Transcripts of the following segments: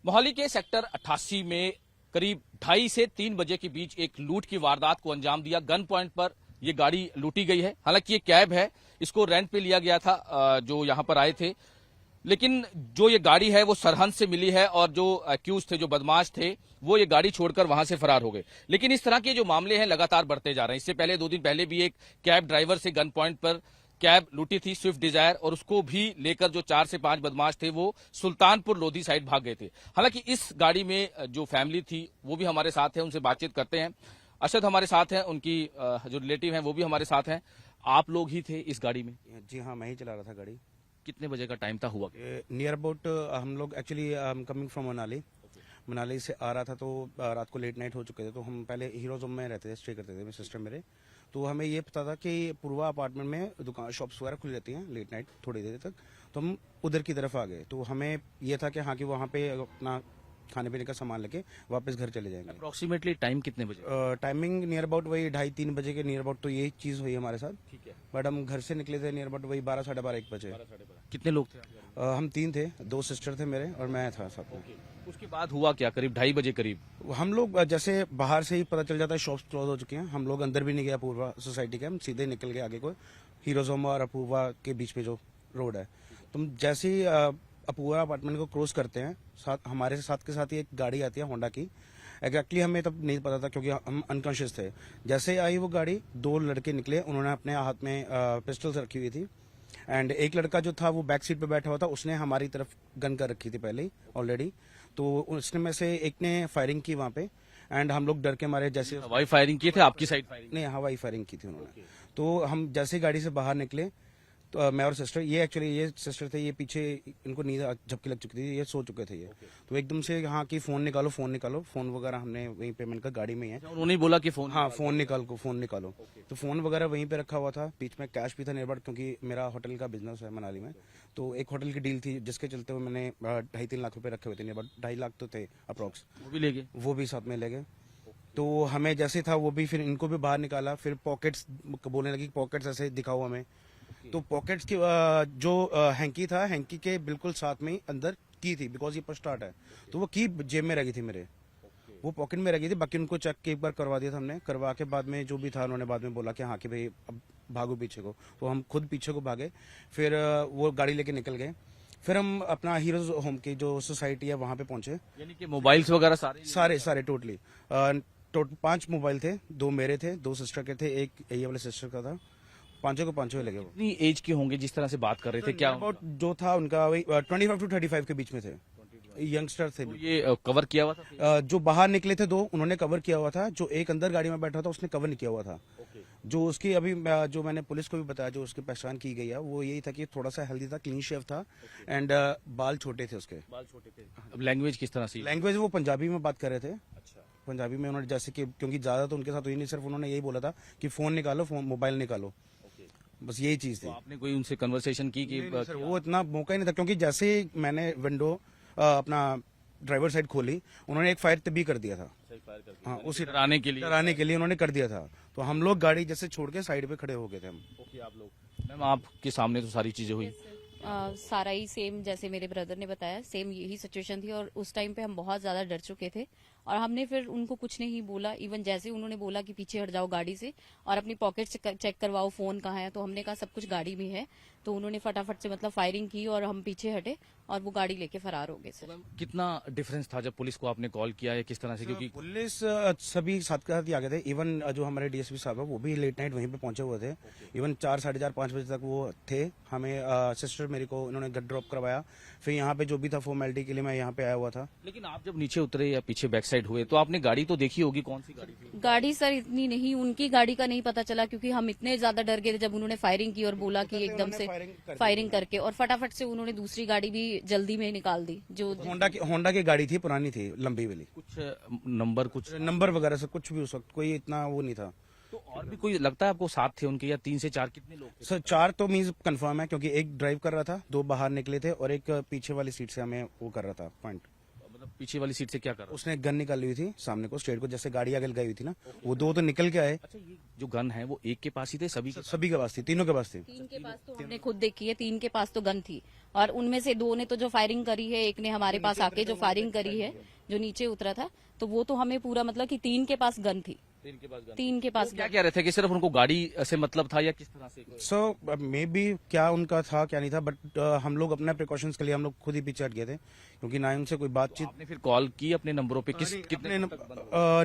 मोहाली के सेक्टर 88 में करीब 2:30 से 3 बजे के बीच एक लूट की वारदात को अंजाम दिया। गन पॉइंट पर यह गाड़ी लूटी गई है। हालांकि ये कैब है, इसको रेंट पे लिया गया था जो यहां पर आए थे, लेकिन जो ये गाड़ी है वो सरहद से मिली है और जो अक्यूज थे, जो बदमाश थे, वो ये गाड़ी छोड़कर वहां से फरार हो गए। लेकिन इस तरह के जो मामले हैं लगातार बढ़ते जा रहे हैं। इससे पहले 2 दिन पहले भी एक कैब ड्राइवर से गन पॉइंट पर कैब लूटी थी, स्विफ्ट डिजायर, और उसको भी लेकर जो 4 से 5 बदमाश थे वो सुल्तानपुर लोधी साइड भाग गए थे। हालांकि इस गाड़ी में जो फैमिली थी वो भी हमारे साथ है, उनसे बातचीत करते हैं। अशद हमारे साथ हैं, उनकी जो रिलेटिव हैं वो भी हमारे साथ हैं। आप लोग ही थे इस गाड़ी में? जी हाँ, मैं ही चला रहा था गाड़ी। कितने बजे का टाइम था हुआ? नियर अबाउट हम लोग एक्चुअली कमिंग फ्रॉम मनाली से आ रहा था, तो रात को लेट नाइट हो चुके थे। तो हम पहले हीरोज में रहते थे, स्टे करते थे, मेरे सिस्टर मेरे। तो हमें ये पता था कि पूर्वा अपार्टमेंट में दुकान शॉप्स वगैरह खुली रहती हैं लेट नाइट थोड़ी देर तक। तो हम उधर की तरफ आ गए। तो हमें ये था कि हाँ कि वहाँ पे अपना खाने पीने का सामान लेके वापस घर चले जाएंगे। अप्रोक्सीमेटली टाइम कितने बजे? टाइमिंग नियर अबाउट वही 2:30-3 बजे के नियर अबाउट तो यही चीज हुई हमारे साथ। ठीक है। बट हम घर से निकले थे नियर अबाउट वही 12, 12:30, 1 बजे। कितने लोग थे? हम 3 थे, 2 सिस्टर थे मेरे और मैं था साथ में। उसके बाद हुआ क्या? करीब 2:30 बजे करीब हम लोग जैसे बाहर से ही पता चल जाता है शॉप्स क्लोज हो चुके हैं, हम लोग अंदर भी नहीं गए अपूर्वा सोसाइटी के, हम सीधे निकल गए आगे को हीरोजोमा और अपूर्वा के बीच में जो रोड है। तुम जैसे ही अपूर्वा अपार्टमेंट को क्रॉस करते हैं, हमारे साथ के साथ ही एक गाड़ी आती है होंडा की। एग्जैक्टली हमें तब नहीं पता था क्योंकि हम अनकॉन्शियस थे। जैसे ही आई वो गाड़ी, 2 लड़के निकले, उन्होंने अपने हाथ में पिस्टल्स रखी हुई थी। एंड एक लड़का जो था वो बैक सीट पे बैठा हुआ था, उसने हमारी तरफ गन कर रखी थी पहले ही ऑलरेडी। तो उसने में से एक ने फायरिंग की वहां पे। एंड हम लोग डर के मारे, जैसे हवाई फायरिंग किए थे, आपकी साइड फायरिंग? नहीं, हवाई फायरिंग की थी उन्होंने। तो हम जैसे गाड़ी से बाहर निकले तो मैं और सिस्टर, ये एक्चुअली ये सिस्टर थे, ये पीछे इनको नींद झपकी लग चुकी थी, ये सो चुके थे ये। तो एकदम से हाँ कि फोन निकालो, फोन निकालो, फोन वगैरह हमने वहीं पेमेंट का गाड़ी में ही है। उन्होंने बोला कि फोन? हाँ, फोन निकालो। तो फोन वगैरह वहीं पे रखा हुआ था। बीच में कैश भी था नियर, क्योंकि मेरा होटल का बिजनेस है मनाली में। तो एक होटल की डील थी जिसके चलते हुए मैंने 2.5-3 लाख रुपए रखे हुए थे, नियर 2.5 लाख तो थे अप्रोक्स। वो भी ले गए? वो भी साथ में ले गए। तो हमें जैसे था वो भी, फिर इनको भी बाहर निकाला। फिर पॉकेट्स बोलने लगी, पॉकेट्स ऐसे दिखाओ हमें। तो पॉकेट्स की जो हैंकी था, हैंकी के बिल्कुल साथ में अंदर की थी, बिकॉज ये फर्स्ट स्टार्ट है। तो वो की जेब में रखी थी मेरे, वो पॉकेट में रखी थी। बाकी उनको चेक एक बार करवा दिया था हमने। करवा के बाद में जो भी था उन्होंने बाद में बोला कि हाँ कि भाई अब भागो पीछे को। तो हम खुद पीछे को भागे, फिर वो गाड़ी लेके निकल गए। फिर हम अपना हीरोज होम की जो सोसाइटी है वहां पे पहुंचे। यानी कि मोबाइल्स वगैरह सारे टोटली 5 मोबाइल थे, 2 मेरे थे, 2 सिस्टर के थे, एक ये वाले सिस्टर का था। पांचों लगे। कितनी एज के होंगे जिस तरह से बात कर रहे थे? क्या अबाउट जो था उनका वही 25 to 35 के बीच में थे, यंगस्टर थे। तो ये कवर किया हुआ था? जो बाहर निकले थे 2, उन्होंने कवर किया हुआ था। जो एक अंदर गाड़ी में बैठा था उसने कवर नहीं किया हुआ था। जो उसकी अभी जो मैंने पुलिस को भी बताया, जो उसकी पहचान की गई है, वो यही था कि थोड़ा सा हेल्दी था, क्लीन शेव था। एंड बाल छोटे थे उसके। अब लैंग्वेज किस तरह से? लैंग्वेज वो पंजाबी में बात कर रहे थे। पंजाबी में उन्होंने, जैसे कि क्योंकि ज्यादा तो उनके साथ हुई नहीं, सिर्फ उन्होंने यही बोला था कि फोन निकालो, मोबाइल निकालो, बस यही चीज थी। तो आपने कोई उनसे कन्वर्सेशन की? नहीं, सर, वो इतना मौका ही नहीं था, क्योंकि जैसे ही मैंने विंडो अपना ड्राइवर साइड खोली, उन्होंने एक फायर तभी कर दिया था। हाँ, उसी डराने के लिए उन्होंने कर दिया था। तो हम लोग गाड़ी जैसे छोड़ के साइड पे खड़े हो गए थे हम। आप लोग मैम, आपके सामने तो सारी चीजें हुई। सारा ही सेम जैसे मेरे ब्रदर ने बताया, सेम यही सिचुएशन थी। और उस टाइम पे हम बहुत ज्यादा डर चुके थे और हमने फिर उनको कुछ नहीं बोला। इवन जैसे उन्होंने बोला कि पीछे हट जाओ गाड़ी से और अपनी पॉकेट से चेक करवाओ फोन कहाँ है, तो हमने कहा सब कुछ गाड़ी में है। तो उन्होंने फटाफट से मतलब फायरिंग की और हम पीछे हटे और वो गाड़ी लेके फरार हो गए। सर, कितना डिफरेंस था जब पुलिस को आपने कॉल किया है, किस तरह से? क्योंकि पुलिस सभी साथ के साथ ही आ गए थे। इवन जो हमारे डीएसपी साहब है वो भी लेट नाइट वहीं पे पहुंचे हुए थे। इवन 4, 4:30, 5 बजे तक वो थे। हमें सिस्टर मेरी को इन्होंने घर ड्रॉप करवाया। फिर यहाँ पे जो भी था फॉर्मेलिटी के लिए मैं यहाँ पे आया हुआ था। लेकिन आप जब नीचे उतरे या पीछे बैक साइड हुए तो आपने गाड़ी तो देखी होगी, कौन सी गाड़ी थी? गाड़ी सर इतनी नहीं, उनकी गाड़ी का नहीं पता चला, क्योंकि हम इतने ज्यादा डर गए थे जब उन्होंने फायरिंग की और बोला कि एकदम से फायरिंग करके, और फटाफट से उन्होंने दूसरी गाड़ी भी जल्दी में निकाल दी। जो होंडा की गाड़ी थी, पुरानी थी, लंबी वाली। कुछ नंबर वगैरह से कुछ भी उस वक्त कोई इतना वो नहीं था। तो और भी कोई लगता है आपको साथ थे उनके, या 3 से 4 कितने लोग थे? सर 4 तो मीन्स कंफर्म है, क्योंकि एक ड्राइव कर रहा था, 2 बाहर निकले थे और एक पीछे वाली सीट से हमें वो कर रहा था पॉइंट। मतलब पीछे वाली सीट से क्या कर रहा? उसने गन निकाली हुई थी सामने को, स्ट्रेट को, जैसे गाड़ी आगे लगाई हुई थी ना, वो 2 तो निकल के आए। अच्छा, ये जो गन है वो एक के पास ही थे? सभी के पास थी, तीनों के पास थी। 3 के पास तो हमने खुद देखी है, 3 के पास तो गन थी और उनमें से 2 ने तो जो फायरिंग करी है, एक ने हमारे पास आके जो फायरिंग करी है, जो नीचे उतरा था, तो वो तो हमें पूरा मतलब कि 3 के पास गन थी। 3 के पास क्या कह रहे थे कि सिर्फ उनको गाड़ी से मतलब था या किस तरह से? सो मे बी क्या उनका था क्या नहीं था, बट हम लोग अपने प्रिकॉशंस के लिए हम लोग खुद ही पीछे हट गए थे, क्योंकि ना ही उनसे कोई बातचीत। आपने फिर कॉल की अपने नंबरों पे? कितने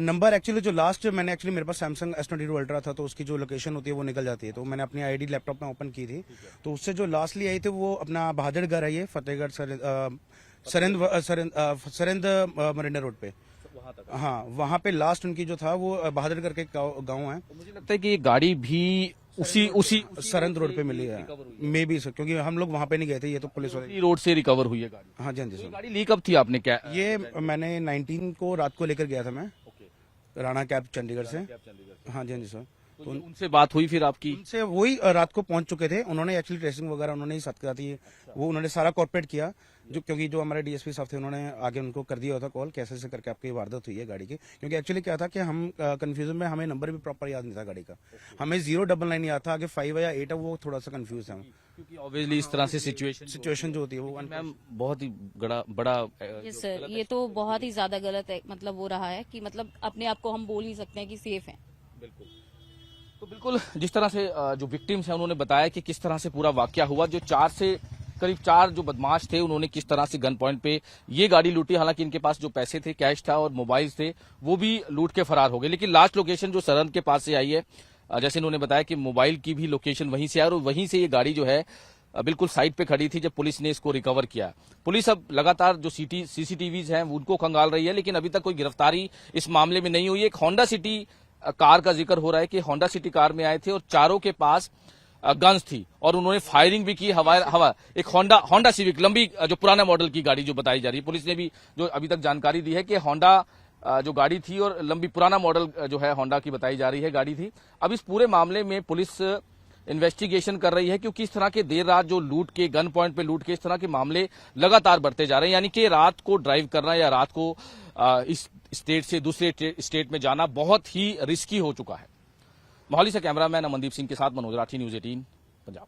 नंबर एक्चुअली जो लास्ट मैंने एक्चुअली मेरे पास सैमसंग S22 अल्ट्रा था, तो उसकी जो लोकेशन होती है वो निकल जाती है, तो मैंने अपनी आईडी लैपटॉप में ओपन की थी, तो उससे जो लास्टली आई थी वो अपना बहादुरगढ़ है, ये फतेहगढ़ सरिंद मरिंडा रोड पे। हाँ, वहाँ पे लास्ट उनकी जो था वो बहादुरगढ़ के गाँव है। मुझे लगता है कि ये गाड़ी भी उसी सरंद रोड पे मिली है, मे बी सर, क्योंकि हम लोग वहाँ पे नहीं गए थे, ये तो पुलिस वाले। रोड से रिकवर हुई है गाड़ी? हाँ जी, हाँ जी ये सर। गाड़ी ली कब थी आपने? क्या ये मैंने 19 को रात को लेकर गया था मैं, राणा कैब चंडीगढ़ से। हाँ जी, हाँ जी सर। तो उनसे बात हुई फिर आपकी? उनसे वही रात को पहुंच चुके थे, उन्होंने एक्चुअली ट्रेसिंग वगैरह उन्होंने ही साथ करा थी, वो उन्होंने सारा कॉर्पोरेट किया, जो क्योंकि जो हमारे डीएसपी साहब थे उन्होंने आगे उनको कर दिया होता कॉल, कैसे से करके आपकी वारदात हुई है गाड़ी की। क्योंकि एक्चुअली क्या था कि हम कंफ्यूजन में, हमें नंबर भी प्रॉपर याद नहीं था गाड़ी का, हमें 099 याद था, आगे 5 या 8 है, वो थोड़ा सा कंफ्यूज है, क्योंकि ऑब्वियसली इस तरह से सिचुएशन जो होती है वो। मैम बहुत ही बड़ा यस सर, ये तो बहुत ही ज्यादा गलत है, मतलब वो रहा है कि मतलब अपने आप को हम बोल नहीं सकते हैं कि सेफ हैं। बिल्कुल। तो बिल्कुल जिस तरह से जो विक्टिम्स हैं उन्होंने बताया कि किस तरह से पूरा वाकया हुआ, जो करीब 4 जो बदमाश थे उन्होंने किस तरह से गन पॉइंट पे ये गाड़ी लूटी। हालांकि इनके पास जो पैसे थे, कैश था और मोबाइल थे, वो भी लूट के फरार हो गए। लेकिन लास्ट लोकेशन जो सरंद के पास से आई है, जैसे इन्होंने बताया कि मोबाइल की भी लोकेशन वहीं से आई और वहीं से ये गाड़ी जो है बिल्कुल साइड पे खड़ी थी जब पुलिस ने इसको रिकवर किया। पुलिस अब लगातार जो सीसीटीवीज हैं उनको खंगाल रही है, लेकिन अभी तक कोई गिरफ्तारी इस मामले में नहीं हुई है। एक होंडा सिटी कार का जिक्र हो रहा है कि होंडा सिटी कार में आए थे और चारों के पास गन्स थी और उन्होंने फायरिंग भी की। हवा एक होंडा सिविक, लंबी जो पुराना मॉडल की गाड़ी जो बताई जा रही है, पुलिस ने भी जो अभी तक जानकारी दी है कि होंडा जो गाड़ी थी और लंबी पुराना मॉडल जो है होंडा की बताई जा रही है गाड़ी थी। अब इस पूरे मामले में पुलिस इन्वेस्टिगेशन कर रही है, क्योंकि इस तरह के देर रात जो लूट के, गन पॉइंट पे लूट के इस तरह के मामले लगातार बढ़ते जा रहे हैं। यानी कि रात को ड्राइव करना या रात को इस स्टेट से दूसरे स्टेट में जाना बहुत ही रिस्की हो चुका है। मोहाली से कैमरामैन अमनदीप सिंह के साथ मनोज राठी, न्यूज 18 पंजाब।